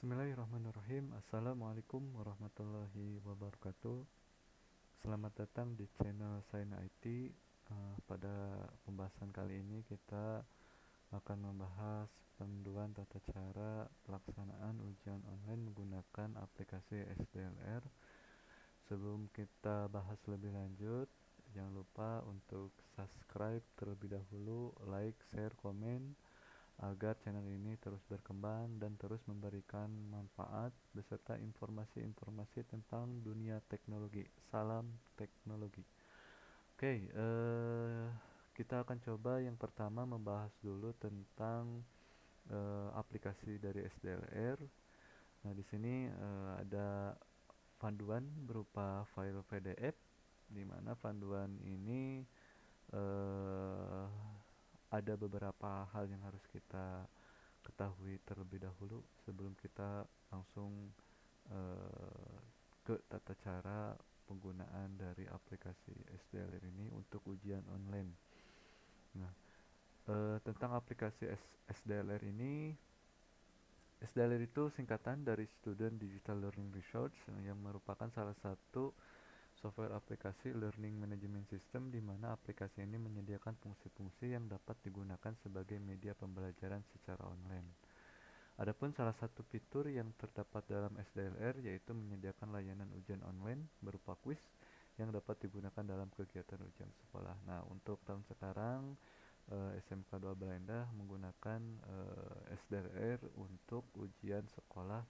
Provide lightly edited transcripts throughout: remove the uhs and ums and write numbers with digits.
Bismillahirrahmanirrahim. Assalamualaikum warahmatullahi wabarakatuh. Selamat datang di channel Saina IT. Pada pembahasan kali ini kita akan membahas panduan tata cara pelaksanaan ujian online menggunakan aplikasi SDLR. Sebelum kita bahas lebih lanjut, jangan lupa untuk subscribe terlebih dahulu, like, share, komen agar channel ini terus berkembang dan terus memberikan manfaat beserta informasi-informasi tentang dunia teknologi. Salam teknologi. Oke, kita akan coba yang pertama membahas dulu tentang aplikasi dari SDLR. Nah, di sini ada panduan berupa file PDF, di mana panduan ini eh, ada beberapa hal yang harus kita ketahui terlebih dahulu sebelum kita langsung eh, ke tata cara penggunaan dari aplikasi SDLR ini untuk ujian online. Nah, tentang aplikasi SDLR ini, SDLR itu singkatan dari Student Digital Learning Resource yang merupakan salah satu software aplikasi Learning Management System di mana aplikasi ini menyediakan fungsi-fungsi yang dapat digunakan sebagai media pembelajaran secara online. Adapun salah satu fitur yang terdapat dalam SDLR yaitu menyediakan layanan ujian online berupa kuis yang dapat digunakan dalam kegiatan ujian sekolah. Nah, untuk tahun sekarang SMK 2 Belanda menggunakan SDLR untuk ujian sekolah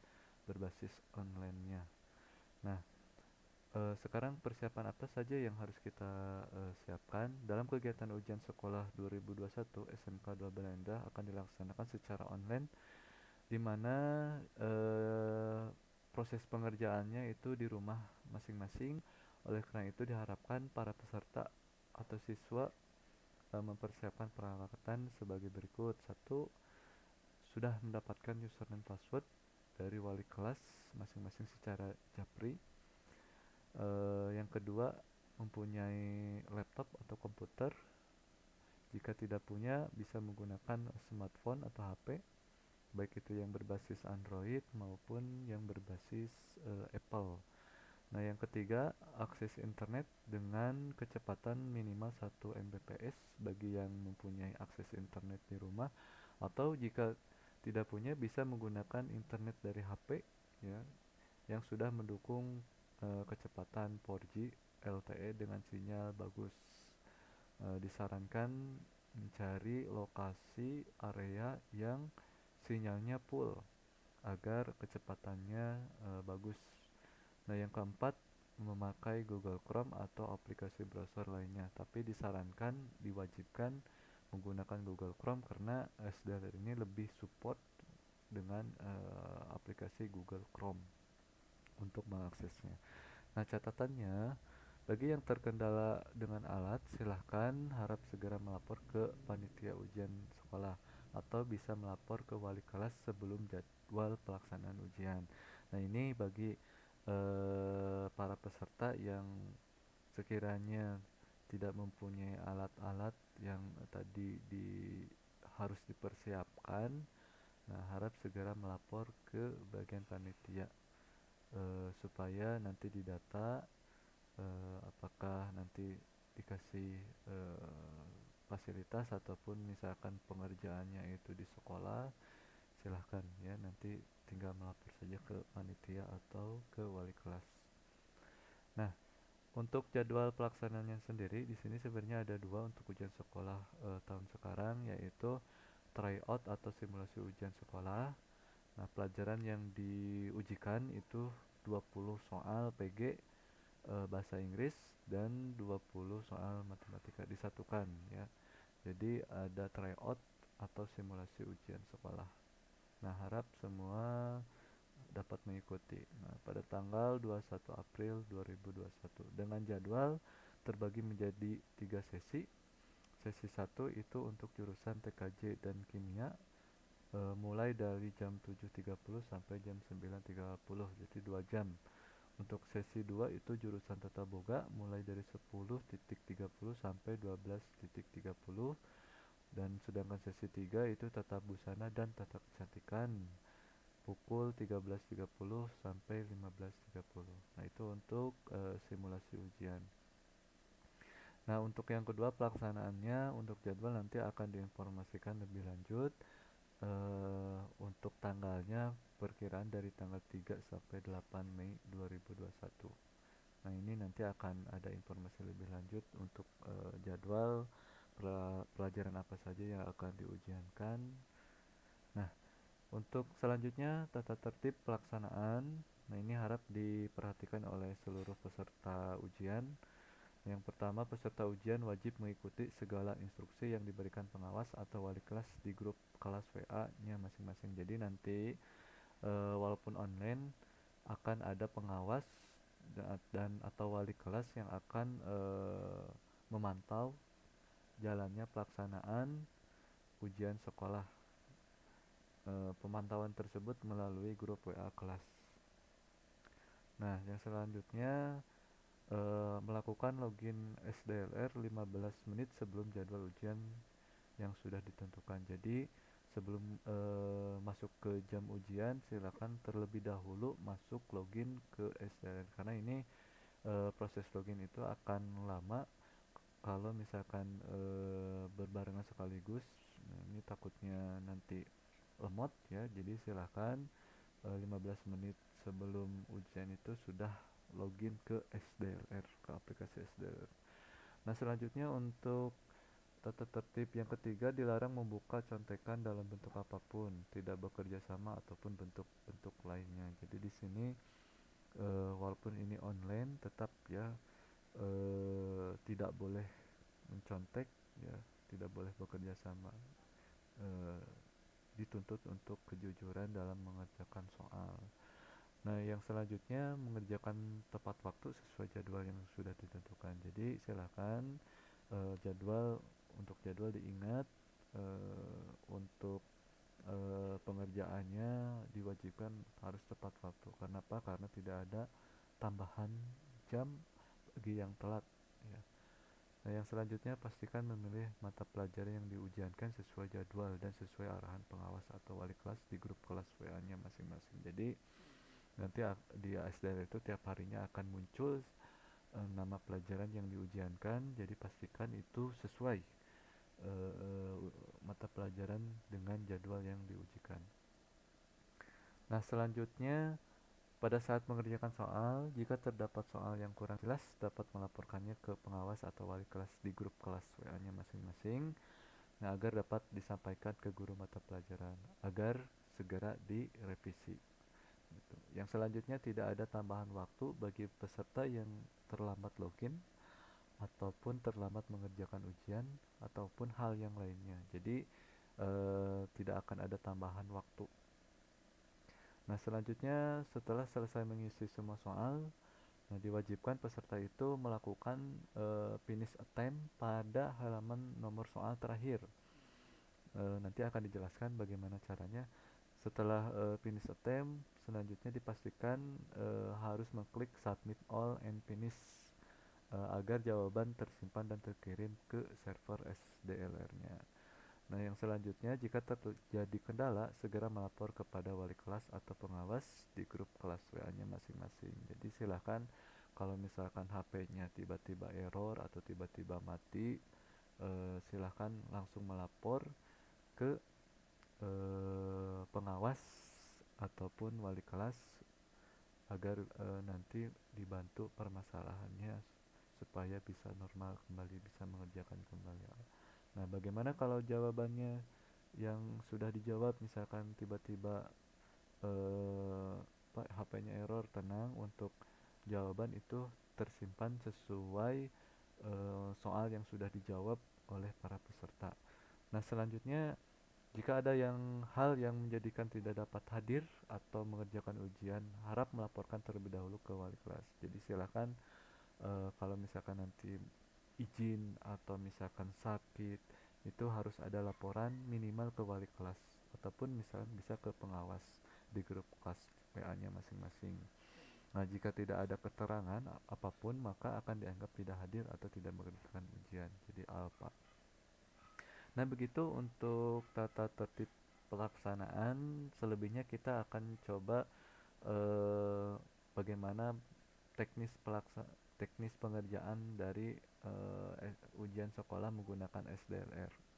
berbasis online-nya. Nah, sekarang persiapan apa saja yang harus kita siapkan? Dalam kegiatan ujian sekolah 2021, SMK 2 Belanda akan dilaksanakan secara online di mana eh, proses pengerjaannya itu di rumah masing-masing. Oleh karena itu diharapkan para peserta atau siswa mempersiapkan peralatan sebagai berikut. Satu, sudah mendapatkan username password dari wali kelas masing-masing secara japri. Yang kedua, mempunyai laptop atau komputer. Jika tidak punya, bisa menggunakan smartphone atau HP, baik itu yang berbasis Android maupun yang berbasis Apple. Nah, yang ketiga, akses internet dengan kecepatan minimal 1 Mbps bagi yang mempunyai akses internet di rumah, atau jika tidak punya bisa menggunakan internet dari HP ya yang sudah mendukung kecepatan 4G LTE dengan sinyal bagus. Disarankan mencari lokasi area yang sinyalnya full agar kecepatannya bagus. Nah, yang keempat, memakai Google Chrome atau aplikasi browser lainnya, tapi disarankan, diwajibkan menggunakan Google Chrome karena SDLR ini lebih support dengan aplikasi Google Chrome untuk mengaksesnya. Nah, catatannya, bagi yang terkendala dengan alat, silahkan harap segera melapor ke panitia ujian sekolah atau bisa melapor ke wali kelas sebelum jadwal pelaksanaan ujian. Nah, ini bagi para peserta yang sekiranya tidak mempunyai alat-alat yang harus dipersiapkan. Nah, harap segera melapor ke bagian panitia supaya nanti didata apakah nanti dikasih fasilitas ataupun misalkan pengerjaannya itu di sekolah. Silahkan ya, nanti tinggal melapor saja ke panitia atau ke wali kelas. Nah, untuk jadwal pelaksanaannya sendiri di sini sebenarnya ada dua untuk ujian sekolah tahun sekarang, yaitu tryout atau simulasi ujian sekolah. Nah, pelajaran yang diujikan itu 20 soal PG bahasa Inggris dan 20 soal matematika disatukan ya. Jadi ada tryout atau simulasi ujian sekolah. Nah, harap semua dapat mengikuti. Nah, pada tanggal 21 April 2021 dengan jadwal terbagi menjadi 3 sesi. Sesi 1 itu untuk jurusan TKJ dan kimia, mulai dari jam 7.30 sampai jam 9.30, jadi 2 jam. Untuk sesi 2 itu jurusan tata boga mulai dari 10.30 sampai 12.30, dan sedangkan sesi 3 itu tata busana dan tata kecantikan pukul 13.30 sampai 15.30. Nah, itu untuk simulasi ujian. Nah, untuk yang kedua pelaksanaannya, untuk jadwal nanti akan diinformasikan lebih lanjut. Untuk tanggalnya perkiraan dari tanggal 3 sampai 8 Mei 2021. Nah, ini nanti akan ada informasi lebih lanjut untuk jadwal pelajaran apa saja yang akan diujiankan. Nah, untuk selanjutnya tata tertib pelaksanaan. Nah, ini harap diperhatikan oleh seluruh peserta ujian. Yang pertama, peserta ujian wajib mengikuti segala instruksi yang diberikan pengawas atau wali kelas di grup kelas WA-nya masing-masing. Jadi nanti walaupun online akan ada pengawas dan atau wali kelas yang akan memantau jalannya pelaksanaan ujian sekolah. Pemantauan tersebut melalui grup WA kelas. Nah, yang selanjutnya melakukan login SDLR 15 menit sebelum jadwal ujian yang sudah ditentukan. Jadi sebelum masuk ke jam ujian, silakan terlebih dahulu masuk login ke SDLR karena ini proses login itu akan lama kalau misalkan berbarengan sekaligus. Nah, ini takutnya nanti lemot ya. Jadi silakan 15 menit sebelum ujian itu sudah login ke SDLR, ke aplikasi SDLR. Nah, selanjutnya untuk tata tertib yang ketiga, dilarang membuka contekan dalam bentuk apapun, tidak bekerja sama ataupun bentuk-bentuk lainnya. Jadi di sini walaupun ini online tetap ya tidak boleh mencontek ya, tidak boleh bekerja sama. Eh, Dituntut untuk kejujuran dalam mengerjakan soal. Nah, yang selanjutnya mengerjakan tepat waktu sesuai jadwal yang sudah ditentukan. Jadi silakan jadwal untuk jadwal diingat, untuk pengerjaannya diwajibkan harus tepat waktu. Kenapa? Karena tidak ada tambahan jam bagi yang telat. Ya. Nah, yang selanjutnya pastikan memilih mata pelajaran yang diujiankan sesuai jadwal dan sesuai arahan pengawas atau wali kelas di grup kelas WA-nya masing-masing. Jadi nanti di ASDR itu tiap harinya akan muncul nama pelajaran yang diujiankan, jadi pastikan itu sesuai mata pelajaran dengan jadwal yang diujikan. Nah, selanjutnya pada saat mengerjakan soal, jika terdapat soal yang kurang jelas, dapat melaporkannya ke pengawas atau wali kelas di grup kelas WA-nya masing-masing. Nah, agar dapat disampaikan ke guru mata pelajaran agar segera direvisi. Gitu. Yang selanjutnya, tidak ada tambahan waktu bagi peserta yang terlambat login ataupun terlambat mengerjakan ujian ataupun hal yang lainnya. Jadi tidak akan ada tambahan waktu. Nah, selanjutnya setelah selesai mengisi semua soal, nah diwajibkan peserta itu melakukan finish attempt pada halaman nomor soal terakhir. Nanti akan dijelaskan bagaimana caranya. Setelah finish attempt, selanjutnya dipastikan harus mengklik submit all and finish agar jawaban tersimpan dan terkirim ke server SDLR-nya. Nah, yang selanjutnya, jika terjadi kendala, segera melapor kepada wali kelas atau pengawas di grup kelas WA-nya masing-masing. Jadi silahkan kalau misalkan HP-nya tiba-tiba error atau tiba-tiba mati, silahkan langsung melapor ke pengawas ataupun wali kelas agar nanti dibantu permasalahannya supaya bisa normal kembali, bisa mengerjakan kembali. Nah, bagaimana kalau jawabannya yang sudah dijawab misalkan tiba-tiba HP-nya error? Tenang, untuk jawaban itu tersimpan sesuai soal yang sudah dijawab oleh para peserta. Nah, selanjutnya jika ada hal yang menjadikan tidak dapat hadir atau mengerjakan ujian, harap melaporkan terlebih dahulu ke wali kelas. Jadi silakan kalau misalkan nanti izin atau misalkan sakit, itu harus ada laporan minimal ke wali kelas ataupun misalkan bisa ke pengawas di grup kelas WA-nya masing-masing. Nah, jika tidak ada keterangan apapun, maka akan dianggap tidak hadir atau tidak mengerjakan ujian. Jadi alfa. Nah, begitu untuk tata tertib pelaksanaan, selebihnya kita akan coba eh, bagaimana teknis pengerjaan dari ujian sekolah menggunakan SDLR.